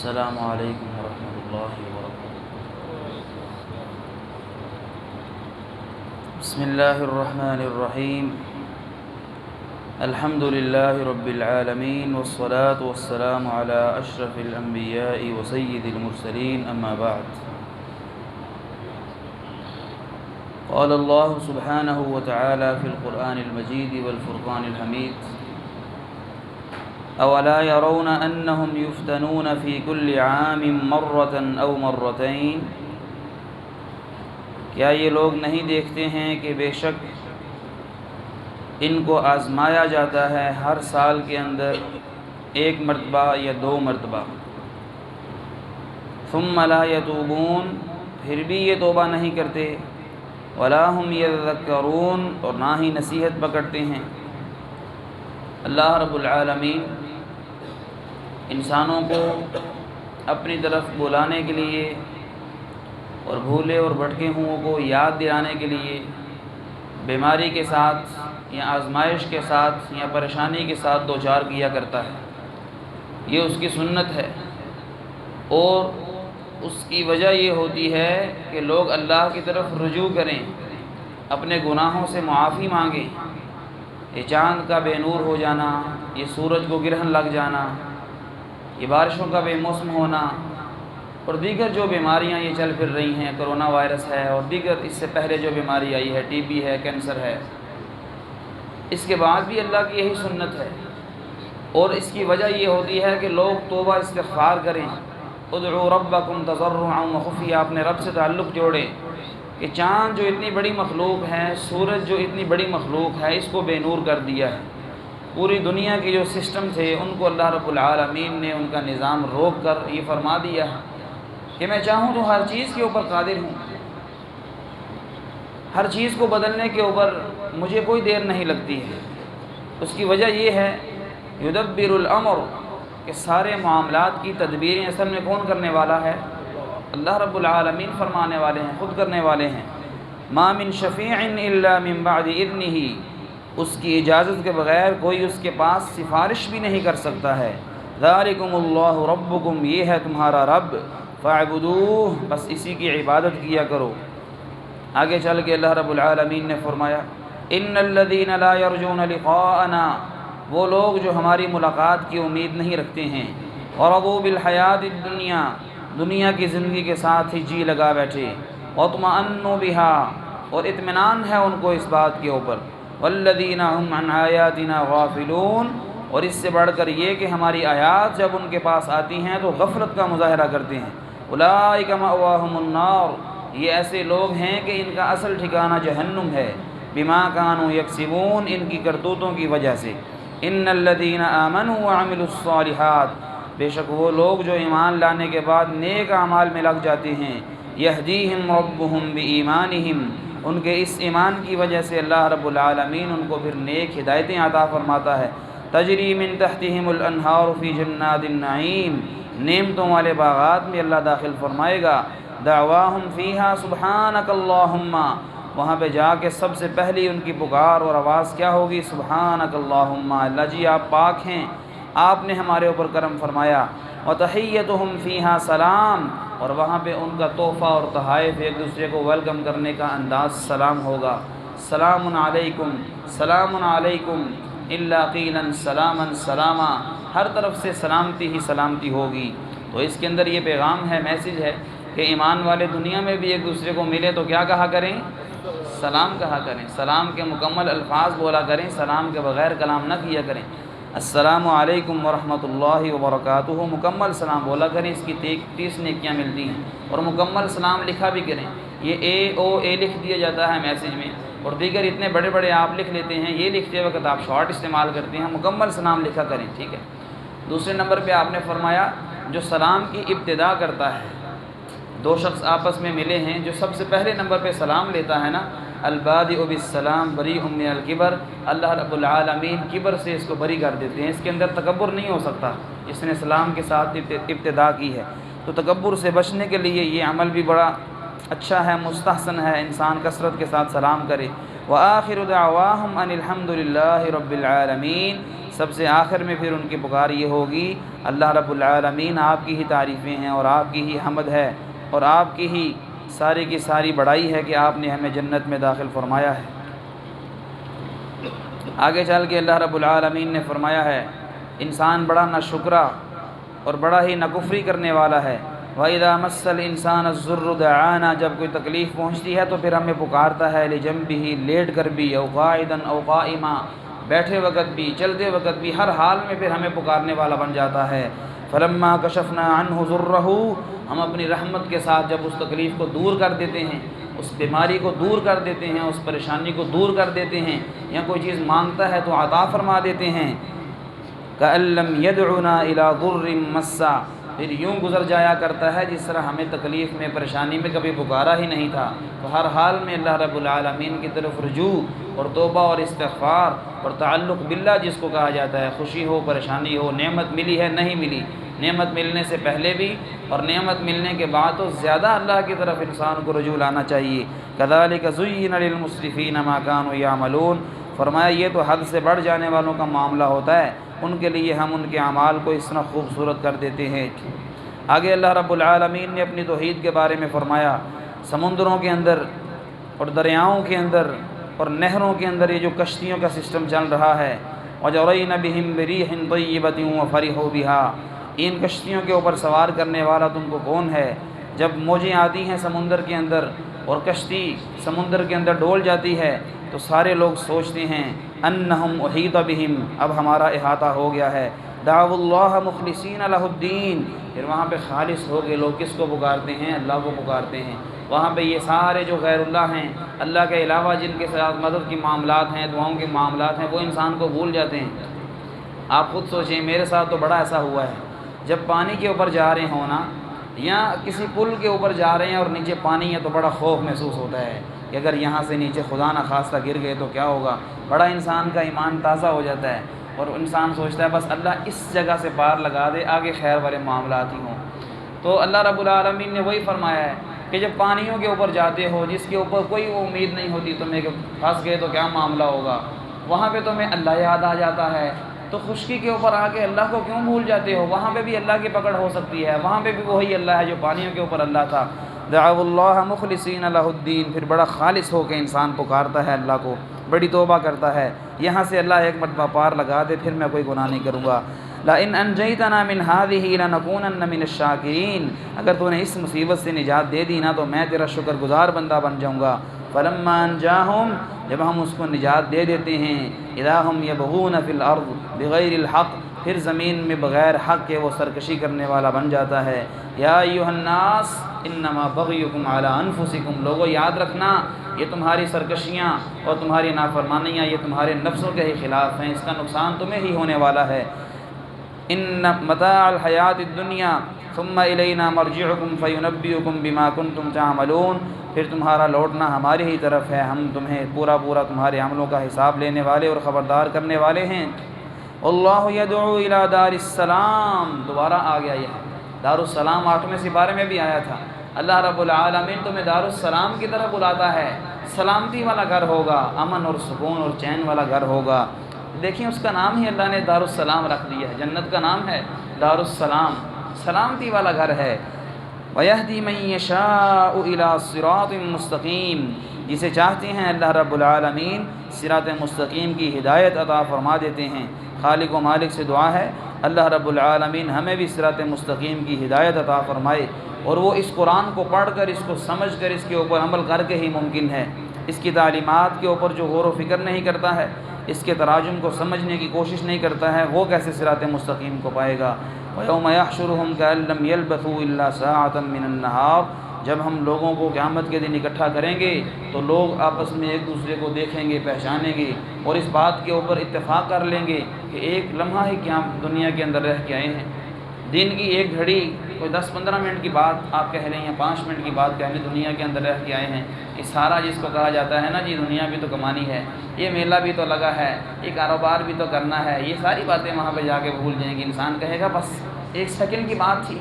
السلام علیکم ورحمۃ اللہ وبرکاتہ۔ بسم اللہ الرحمن الرحیم۔ الحمد للہ رب العالمین والصلاة والسلام علی اشرف الانبیاء وسید المرسلین، اما بعد۔ قال اللہ سبحانہ وتعالی فی القرآن المجید والفرقان الحمید: اولا يرون انهم يفتنون في كل عام مرة او مرتين، کیا یہ لوگ نہیں دیکھتے ہیں کہ بے شک ان کو آزمایا جاتا ہے ہر سال کے اندر ایک مرتبہ یا دو مرتبہ، ثم لا يتوبون، پھر بھی یہ توبہ نہیں کرتے، ولا هم يذكرون، اور نہ ہی نصیحت پکڑتے ہیں۔ اللہ رب العالمین انسانوں کو اپنی طرف بلانے کے لیے اور بھولے اور بھٹکے ہوں کو یاد دلانے کے لیے بیماری کے ساتھ یا آزمائش کے ساتھ یا پریشانی کے ساتھ دوچار کیا کرتا ہے۔ یہ اس کی سنت ہے، اور اس کی وجہ یہ ہوتی ہے کہ لوگ اللہ کی طرف رجوع کریں، اپنے گناہوں سے معافی مانگیں۔ یہ چاند کا بے نور ہو جانا، یہ سورج کو گرہن لگ جانا، یہ بارشوں کا بے موسم ہونا، اور دیگر جو بیماریاں یہ چل پھر رہی ہیں، کرونا وائرس ہے اور دیگر اس سے پہلے جو بیماری آئی ہے، ٹی بی ہے، کینسر ہے، اس کے بعد بھی اللہ کی یہی سنت ہے، اور اس کی وجہ یہ ہوتی ہے کہ لوگ توبہ استغفار کریں۔ ادعوا ربکم تضرعا وخفیا، اپنے رب سے تعلق جوڑیں کہ چاند جو اتنی بڑی مخلوق ہے، سورج جو اتنی بڑی مخلوق ہے، اس کو بے نور کر دیا ہے۔ پوری دنیا کے جو سسٹم تھے ان کو اللہ رب العالمین نے ان کا نظام روک کر یہ فرما دیا ہے کہ میں چاہوں تو ہر چیز کے اوپر قادر ہوں، ہر چیز کو بدلنے کے اوپر مجھے کوئی دیر نہیں لگتی ہے۔ اس کی وجہ یہ ہے یدبر الامر، کہ سارے معاملات کی تدبیریں اصل میں کون کرنے والا ہے؟ اللہ رب العالمین فرمانے والے ہیں، خود کرنے والے ہیں۔ ما من شفیع الا من بعد اذنہ، اس کی اجازت کے بغیر کوئی اس کے پاس سفارش بھی نہیں کر سکتا ہے۔ ذالکم اللہ ربکم، یہ ہے تمہارا رب، فاعبدوہ، بس اسی کی عبادت کیا کرو۔ آگے چل کے اللہ رب العالمین نے فرمایا: ان الذین لا یرجون لقاءنا، وہ لوگ جو ہماری ملاقات کی امید نہیں رکھتے ہیں، ورضوا بالحیات الدنیا، دنیا کی زندگی کے ساتھ ہی جی لگا بیٹھے، واطمأنوا بہا، اور اطمینان ہے ان کو اس بات کے اوپر، والذین هم عن آیاتنا غافلون، اور اس سے بڑھ کر یہ کہ ہماری آیات جب ان کے پاس آتی ہیں تو غفلت کا مظاہرہ کرتے ہیں۔ اولئک مأواہم النار، یہ ایسے لوگ ہیں کہ ان کا اصل ٹھکانہ جہنم ہے، بما کانوا یکسبون، ان کی کرتوتوں کی وجہ سے۔ ان الذین آمنوا وعملوا الصالحات، بے شک وہ لوگ جو ایمان لانے کے بعد نیک اعمال میں لگ جاتے ہیں، یہدیہم ربہم بایمانہم، ان کے اس ایمان کی وجہ سے اللہ رب العالمین ان کو پھر نیک ہدایتیں عطا فرماتا ہے۔ تجری من تحتہم الانہار فی جنات النعیم، نعمتوں والے باغات میں اللہ داخل فرمائے گا۔ دعواہم فیہا سبحانک اللہم، وہاں پہ جا کے سب سے پہلی ان کی پکار اور آواز کیا ہوگی؟ سبحانک اللہم، اللہ جی آپ پاک ہیں، آپ نے ہمارے اوپر کرم فرمایا۔ وتحیتہم فیہا سلام، اور وہاں پہ ان کا تحفہ اور تحائف ایک دوسرے کو ویلکم کرنے کا انداز سلام ہوگا۔ سلام علیکم، سلام علیکم، الا قیلا سلاما سلاما، ہر طرف سے سلامتی ہی سلامتی ہوگی۔ تو اس کے اندر یہ پیغام ہے، میسج ہے کہ ایمان والے دنیا میں بھی ایک دوسرے کو ملے تو کیا کہا کریں؟ سلام کہا کریں، سلام کے مکمل الفاظ بولا کریں، سلام کے بغیر کلام نہ کیا کریں۔ السلام علیکم ورحمۃ اللہ وبرکاتہ، مکمل سلام بولا کریں، اس کی 30 نیکیاں ملتی ہیں، اور مکمل سلام لکھا بھی کریں۔ یہ اے لکھ دیا جاتا ہے میسج میں، اور دیگر اتنے بڑے بڑے آپ لکھ لیتے ہیں، یہ لکھتے وقت آپ شارٹ استعمال کرتے ہیں، مکمل سلام لکھا کریں، ٹھیک ہے۔ دوسرے نمبر پہ آپ نے فرمایا جو سلام کی ابتدا کرتا ہے، دو شخص آپس میں ملے ہیں، جو سب سے پہلے نمبر پہ سلام لیتا ہے نا، البادئ بالسلام بریء من الکبر، اللہ رب العالمین کبر سے اس کو بری کر دیتے ہیں، اس کے اندر تکبر نہیں ہو سکتا، اس نے سلام کے ساتھ ابتدا کی ہے۔ تو تکبر سے بچنے کے لیے یہ عمل بھی بڑا اچھا ہے، مستحسن ہے، انسان کثرت کے ساتھ سلام کرے۔ وآخر دعواہم ان الحمد للہ رب العالمین، سب سے آخر میں پھر ان کی پکار یہ ہوگی اللہ رب العالمین آپ کی ہی تعریفیں ہیں اور آپ کی ہی حمد ہے اور آپ کی ہی ساری کی ساری بڑائی ہے کہ آپ نے ہمیں جنت میں داخل فرمایا ہے۔ آگے چل کے اللہ رب العالمین نے فرمایا ہے انسان بڑا ناشکرا اور بڑا ہی ناکفری کرنے والا ہے۔ وَإِذَا مَسَّ الْإِنسَانَ الضُّرُّ دَعَانَا، جب کوئی تکلیف پہنچتی ہے تو پھر ہمیں پکارتا ہے، لِجَنبِهِ، لیٹ کر بھی، او قاعدًا او قائما، بیٹھے وقت بھی، چلتے وقت بھی، ہر حال میں پھر ہمیں پکارنے والا بن جاتا ہے۔ فَلَمَّا كَشَفْنَا عَنْهُ ضُرَّهُ، ہم اپنی رحمت کے ساتھ جب اس تکلیف کو دور کر دیتے ہیں، اس بیماری کو دور کر دیتے ہیں، اس پریشانی کو دور کر دیتے ہیں، یا کوئی چیز مانگتا ہے تو عطا فرما دیتے ہیں، كَأَن لَّمْ يَدْعُنَا إِلَىٰ ضُرٍّ مَّسَّ، پھر یوں گزر جایا کرتا ہے جس طرح ہمیں تکلیف میں پریشانی میں کبھی پکارا ہی نہیں تھا۔ تو ہر حال میں اللہ رب العالمین کی طرف رجوع اور توبہ اور استغفار اور تعلق باللہ جس کو کہا جاتا ہے، خوشی ہو پریشانی ہو، نعمت ملی ہے نہیں ملی، نعمت ملنے سے پہلے بھی اور نعمت ملنے کے بعد تو زیادہ اللہ کی طرف انسان کو رجوع لانا چاہیے۔ كَذَلِكَ زُيِّنَ لِلْمُسْرِفِينَ مَا كَانُوا يَعْمَلُونَ، فرمایا یہ تو حد سے بڑھ جانے والوں کا معاملہ ہوتا ہے، ان کے لیے ہم ان کے اعمال کو اس طرح خوبصورت کر دیتے ہیں۔ آگے اللہ رب العالمین نے اپنی توحید کے بارے میں فرمایا سمندروں کے اندر اور دریاؤں کے اندر اور نہروں کے اندر یہ جو کشتیوں کا سسٹم چل رہا ہے، وَجَرَيْنَ بِهِمْ بِرِيحٍ طَيِّبَةٍ وَفَرِحُوا بِهَا، ان کشتیوں کے اوپر سوار کرنے والا تم کو کون ہے؟ جب موجیں آتی ہیں سمندر کے اندر اور کشتی سمندر کے اندر ڈول جاتی ہے تو سارے لوگ سوچتے ہیں انہم احیط بہم، اب ہمارا احاطہ ہو گیا ہے، دعوا اللہ مخلصین لہ الدین، پھر وہاں پہ خالص ہو کے لوگ کس کو پکارتے ہیں؟ اللہ کو پکارتے ہیں۔ وہاں پہ یہ سارے جو غیر اللہ ہیں، اللہ کے علاوہ جن کے ساتھ مدد کی معاملات ہیں، دعاؤں کے معاملات ہیں، وہ انسان کو بھول جاتے ہیں۔ آپ خود سوچیں، میرے ساتھ تو بڑا ایسا ہوا ہے، جب پانی کے اوپر جا رہے ہوں نا یا کسی پل کے اوپر جا رہے ہیں اور نیچے پانی ہے تو بڑا خوف محسوس ہوتا ہے کہ اگر یہاں سے نیچے خدا نخواستہ گر گئے تو کیا ہوگا، بڑا انسان کا ایمان تازہ ہو جاتا ہے اور انسان سوچتا ہے بس اللہ اس جگہ سے پار لگا دے، آگے خیر والے معاملات ہی ہوں۔ تو اللہ رب العالمین نے وہی فرمایا ہے کہ جب پانیوں کے اوپر جاتے ہو جس کے اوپر کوئی امید نہیں ہوتی تمہیں کہ پھنس گئے تو کیا معاملہ ہوگا، وہاں پہ تمہیں اللہ یاد آ جاتا ہے، تو خشکی کے اوپر آ کے اللہ کو کیوں بھول جاتے ہو؟ وہاں پہ بھی اللہ کی پکڑ ہو سکتی ہے، وہاں پہ بھی وہی اللہ ہے جو پانیوں کے اوپر اللہ تھا۔ دعوا اللہ مخلصین لہ الدین، پھر بڑا خالص ہو کے انسان پکارتا ہے اللہ کو، بڑی توبہ کرتا ہے، یہاں سے اللہ ایک مرتبہ پار لگا دے پھر میں کوئی گناہ نہیں کروں گا۔ لَإِنْ أَنْجَيْتَنَا مِنْ هَٰذِهِ لَنَكُونَنَّ مِنَ الشَّاكِرِينَ، اگر تو نے اس مصیبت سے نجات دے دی نا تو میں تیرا شکر گزار بندہ بن جاؤں گا۔ فَلَمَّا أَنْجَاهُمْ، جب ہم اس کو نجات دے دیتے ہیں، إِذَا هُمْ يَبْغُونَ فِي الْأَرْضِ بِغَيْرِ الْحَقِّ، پھر زمین میں بغیر حق کے وہ سرکشی کرنے والا بن جاتا ہے۔ یا ایھا الناس انما بغیکم علی انفسکم، لوگو یاد رکھنا یہ تمہاری سرکشیاں اور تمہاری نافرمانیاں یہ تمہارے نفسوں کے ہی خلاف ہیں، اس کا نقصان تمہیں ہی ہونے والا ہے۔ ان متاع الحیات الدنیا ثم الینا مرجعکم فینبئکم بما کنتم تعملون، پھر تمہارا لوٹنا ہماری ہی طرف ہے، ہم تمہیں پورا تمہارے عملوں کا حساب لینے والے اور خبردار کرنے والے ہیں۔ اللہ یدعو الی دار السلام، دوبارہ آ گیا یہ دار السلام 8ویں سپارے میں بھی آیا تھا، اللہ رب العالمین تمہیں دار السلام کی طرف بلاتا ہے، سلامتی والا گھر ہوگا، امن اور سکون اور چین والا گھر ہوگا۔ دیکھیں اس کا نام ہی اللہ نے دار السلام رکھ دیا ہے، جنت کا نام ہے دار السلام، سلامتی والا گھر ہے۔ وَيَهْدِي مَن يَشَاءُ إِلَىٰ صِرَاطٍ مُّسْتَقِيمٍ، جسے چاہتے ہیں اللہ رب العالمین صراط مستقیم کی ہدایت عطا فرما دیتے ہیں۔ خالق و مالک سے دعا ہے اللہ رب العالمین ہمیں بھی صراط مستقیم کی ہدایت عطا فرمائے، اور وہ اس قرآن کو پڑھ کر اس کو سمجھ کر اس کے اوپر عمل کر کے ہی ممکن ہے۔ اس کی تعلیمات کے اوپر جو غور و فکر نہیں کرتا ہے، اس کے تراجم کو سمجھنے کی کوشش نہیں کرتا ہے، وہ کیسے صراط مستقیم کو پائے گا۔ وَيَوْمَ يَحْشُرُهُمْ كَأَن لَّمْ يَلْبَثُوا إِلَّا سَاعَةً مِّنَ النَّهَارِ، جب ہم لوگوں کو قیامت کے دن اکٹھا کریں گے تو لوگ آپس میں ایک دوسرے کو دیکھیں گے، پہچانیں گے اور اس بات کے اوپر اتفاق کر لیں گے کہ ایک لمحہ ہی کیا دنیا کے اندر رہ کے آئے ہیں۔ دن کی ایک گھڑی کوئی 10-15 منٹ کی بات آپ کہہ لیں یا 5 منٹ کی بات کہہ لیں، دنیا کے اندر رہ کے آئے ہیں، یہ سارا جس کو کہا جاتا ہے نا جی دنیا بھی تو کمانی ہے، یہ میلہ بھی تو لگا ہے، یہ کاروبار بھی تو کرنا ہے، یہ ساری باتیں وہاں پہ جا کے بھول جائیں گے۔ انسان کہے گا بس ایک سیکنڈ کی بات تھی،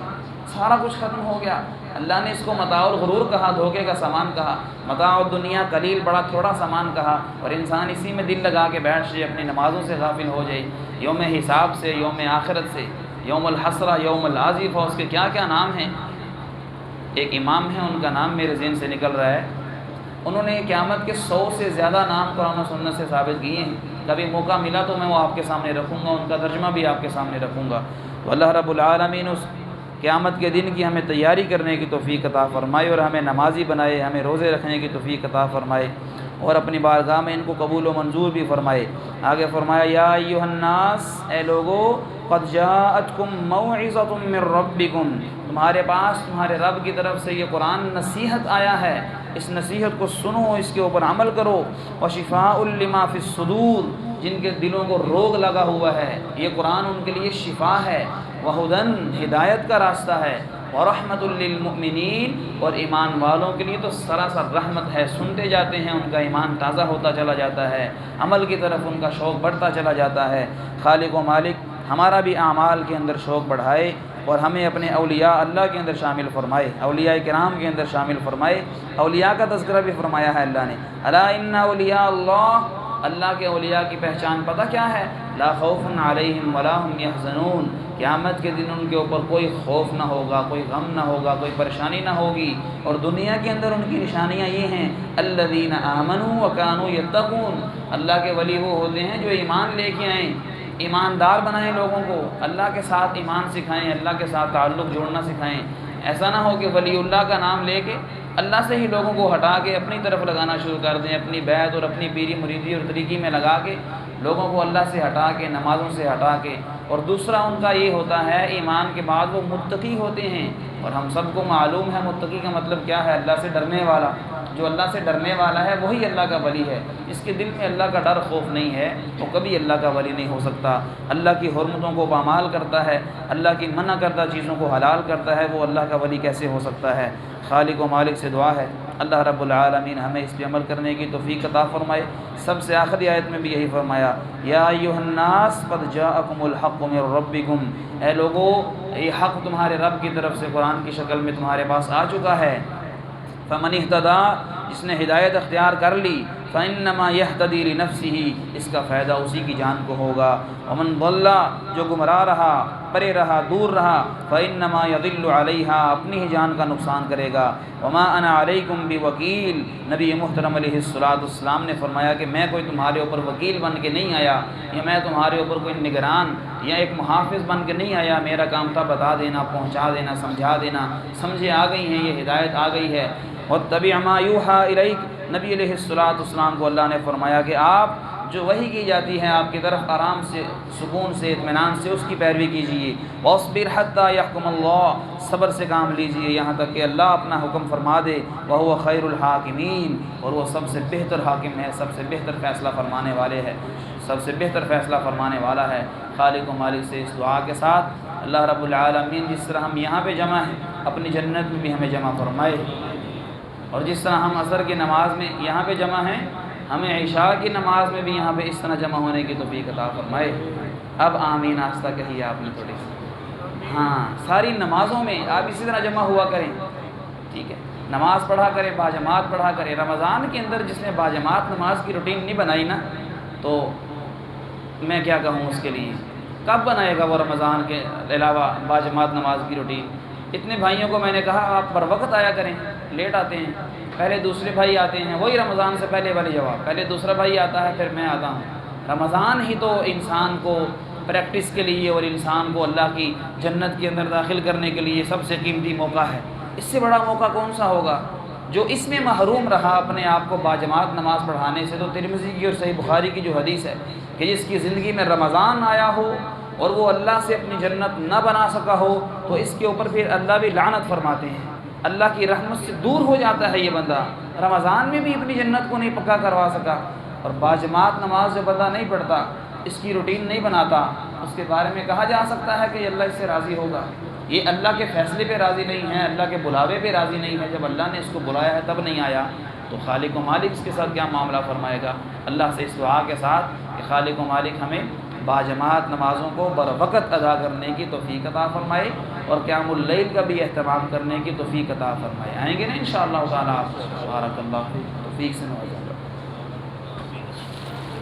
سارا کچھ ختم ہو گیا۔ اللہ نے اس کو متاع الغرور کہا، دھوکے کا سامان کہا، متاع الدنیا قلیل بڑا تھوڑا سامان کہا، اور انسان اسی میں دل لگا کے بیٹھ جائے، اپنی نمازوں سے غافل ہو جائے، یوم حساب سے، یوم آخرت سے، یوم الحسرہ، یوم العازف، اور اس کے کیا کیا نام ہیں۔ ایک امام ہیں، ان کا نام میرے ذہن سے نکل رہا ہے، انہوں نے قیامت کے 100 سے زیادہ نام قرآن و سنت سے ثابت کیے ہیں۔ کبھی موقع ملا تو میں وہ آپ کے سامنے رکھوں گا، ان کا ترجمہ بھی آپ کے سامنے رکھوں گا۔ تو اللہ رب العالمین اس قیامت کے دن کی ہمیں تیاری کرنے کی توفیق عطا فرمائے، اور ہمیں نمازی بنائے، ہمیں روزے رکھنے کی توفیق عطا فرمائے، اور اپنی بارگاہ میں ان کو قبول و منظور بھی فرمائے۔ آگے فرمایا، یا ایھا الناس، اے لوگو، قد جاءتکم موعظۃ من ربکم، تمہارے پاس تمہارے رب کی طرف سے یہ قرآن نصیحت آیا ہے، اس نصیحت کو سنو، اس کے اوپر عمل کرو۔ وشفاء لما فی الصدور، جن کے دلوں کو روگ لگا ہوا ہے یہ قرآن ان کے لیے شفا ہے، وہدن، ہدایت کا راستہ ہے، ورحمۃ للمؤمنین، اور ایمان والوں کے لیے تو سراسر رحمت ہے، سنتے جاتے ہیں ان کا ایمان تازہ ہوتا چلا جاتا ہے، عمل کی طرف ان کا شوق بڑھتا چلا جاتا ہے۔ خالق و مالک ہمارا بھی اعمال کے اندر شوق بڑھائے، اور ہمیں اپنے اولیاء اللہ کے اندر شامل فرمائے، اولیاء کرام کے اندر شامل فرمائے۔ اولیاء کا تذکرہ بھی فرمایا ہے اللہ نے، الا ان اولیاء اللہ، اللہ کے اولیاء کی پہچان پتہ کیا ہے؟ لا خوف علیہم ولا هم یحزنون، قیامت کے دن ان کے اوپر کوئی خوف نہ ہوگا، کوئی غم نہ ہوگا، کوئی پریشانی نہ ہوگی۔ اور دنیا کے اندر ان کی نشانیاں یہ ہیں، الذین آمنوا وکانوا یتقون، اللہ کے ولی وہ ہوتے ہیں جو ایمان لے کے آئیں، ایماندار بنائیں لوگوں کو، اللہ کے ساتھ ایمان سکھائیں، اللہ کے ساتھ تعلق جوڑنا سکھائیں۔ ایسا نہ ہو کہ ولی اللہ کا نام لے کے اللہ سے ہی لوگوں کو ہٹا کے اپنی طرف لگانا شروع کر دیں، اپنی بیعت اور اپنی پیری مریدی اور طریقی میں لگا کے لوگوں کو اللہ سے ہٹا کے، نمازوں سے ہٹا کے۔ اور دوسرا ان کا یہ ہوتا ہے، ایمان کے بعد وہ متقی ہوتے ہیں، اور ہم سب کو معلوم ہے متقی کا مطلب کیا ہے، اللہ سے ڈرنے والا۔ جو اللہ سے ڈرنے والا ہے وہی اللہ کا ولی ہے، جس کے دل میں اللہ کا ڈر خوف نہیں ہے وہ کبھی اللہ کا ولی نہیں ہو سکتا۔ اللہ کی حرمتوں کو پامال کرتا ہے، اللہ کی منع کردہ چیزوں کو حلال کرتا ہے، وہ اللہ کا ولی کیسے ہو سکتا ہے؟ خالق و مالک سے دعا ہے اللہ رب العالمین ہمیں اس پہ عمل کرنے کی توفیق عطا فرمائے۔ سب سے آخری آیت میں بھی یہی فرمایا، یا ایھا الناس قد جاءکم الحق من ربکم، اے لوگو یہ حق تمہارے رب کی طرف سے قرآن کی شکل میں تمہارے پاس آ چکا ہے۔ فمن اہتدیٰ، جس نے ہدایت اختیار کر لی، فإنما یہتدی لنفسہ، اس کا فائدہ اسی کی جان کو ہوگا۔ ومن ضل، جو گمراہ رہا، پرے رہا، دور رہا، فإنما یضل علیہا، اپنی ہی جان کا نقصان کرے گا۔ وما انا علیکم بوکیل، نبی محترم علیہ السلام نے فرمایا کہ میں کوئی تمہارے اوپر وکیل بن کے نہیں آیا، یا میں تمہارے اوپر کوئی نگران یا ایک محافظ بن کے نہیں آیا، میرا کام تھا بتا دینا، پہنچا دینا، سمجھا دینا۔ سمجھے آ گئی ہیں، یہ ہدایت آ گئی ہے۔ واتبع ما یوحیٰ الیک، نبی علیہ السلام کو اللہ نے فرمایا کہ آپ جو وحی کی جاتی ہے آپ کی طرف، آرام سے، سکون سے، اطمینان سے اس کی پیروی کیجیے۔ واصبر حتی یحکم اللہ، صبر سے کام لیجیے یہاں تک کہ اللہ اپنا حکم فرما دے۔ وہو خیر الحاکمین، اور وہ سب سے بہتر حاکم ہے، سب سے بہتر فیصلہ فرمانے والے ہے، سب سے بہتر فیصلہ فرمانے والا ہے۔ خالق و مالک سے اس دعا کے ساتھ اللہ رب العالمین جس طرح ہم یہاں پہ جمع ہیں اپنی جنت میں بھی ہمیں جمع فرمائے، اور جس طرح ہم عصر کی نماز میں یہاں پہ جمع ہیں ہمیں عشاء کی نماز میں بھی یہاں پہ اس طرح جمع ہونے کی توفیق عطا فرمائے۔ اب آمین آستہ کہیے آپ نے تھوڑی سی، ہاں ساری نمازوں میں آپ اسی طرح جمع ہوا کریں، ٹھیک ہے؟ نماز پڑھا کریں، باجماعت پڑھا کریں۔ رمضان کے اندر جس نے باجماعت نماز کی روٹین نہیں بنائی نا، تو میں کیا کہوں اس کے لیے، کب بنائے گا وہ رمضان کے علاوہ باجماعت نماز کی روٹین؟ اتنے بھائیوں کو میں نے کہا آپ بر وقت آیا کریں، لیٹ آتے ہیں، پہلے دوسرے بھائی آتے ہیں، وہی رمضان سے پہلے والی جواب، پہلے دوسرا بھائی آتا ہے پھر میں آتا ہوں۔ رمضان ہی تو انسان کو پریکٹس کے لیے اور انسان کو اللہ کی جنت کے اندر داخل کرنے کے لیے سب سے قیمتی موقع ہے، اس سے بڑا موقع کون سا ہوگا؟ جو اس میں محروم رہا اپنے آپ کو باجماعت نماز پڑھانے سے، تو ترمذی کی اور صحیح بخاری کی جو حدیث ہے کہ جس کی زندگی میں رمضان آیا ہو اور وہ اللہ سے اپنی جنت نہ بنا سکا ہو، تو اس کے اوپر پھر اللہ بھی لعنت فرماتے ہیں، اللہ کی رحمت سے دور ہو جاتا ہے یہ بندہ، رمضان میں بھی اپنی جنت کو نہیں پکا کروا سکا۔ اور باجماعت نماز جو بندہ نہیں پڑھتا، اس کی روٹین نہیں بناتا، اس کے بارے میں کہا جا سکتا ہے کہ اللہ اس سے راضی ہوگا؟ یہ اللہ کے فیصلے پہ راضی نہیں ہے، اللہ کے بلاوے پہ راضی نہیں ہے۔ جب اللہ نے اس کو بلایا ہے تب نہیں آیا، تو خالق و مالک اس کے ساتھ کیا معاملہ فرمائے گا؟ اللہ سے اس دعا کے ساتھ کہ خالق و مالک ہمیں باجماعت نمازوں کو بروقت ادا کرنے کی توفیق عطا فرمائے، اور قیام اللیل کا بھی اہتمام کرنے کی توفیق عطا فرمائے۔ آئیں گے نا انشاءاللہ تعالیٰ؟ بارک اللہ فیک، توفیق سے نوازا۔